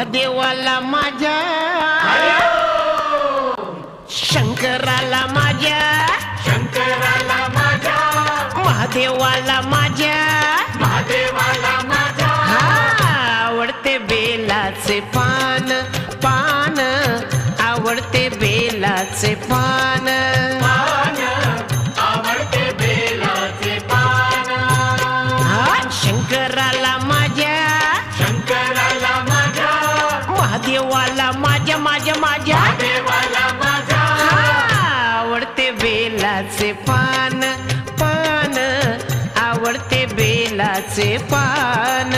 महादेवाला माझ्या, शंकराला माझ्या, शंकराला माझ्या, महादेवाला माझ्या, महादेवाला माझ्या, आवडते बेलाचे पान, पान आवडते बेलाचे पान, पान आवडते बेलाचे पान. शंकराला माझ्या, शंकराला माझ्या, महादेवाला माझ्या माझ्या माझ्या, महादेवाला माझ्या, आवडते बेलाचे पान, पान आवडते बेलाचे पान.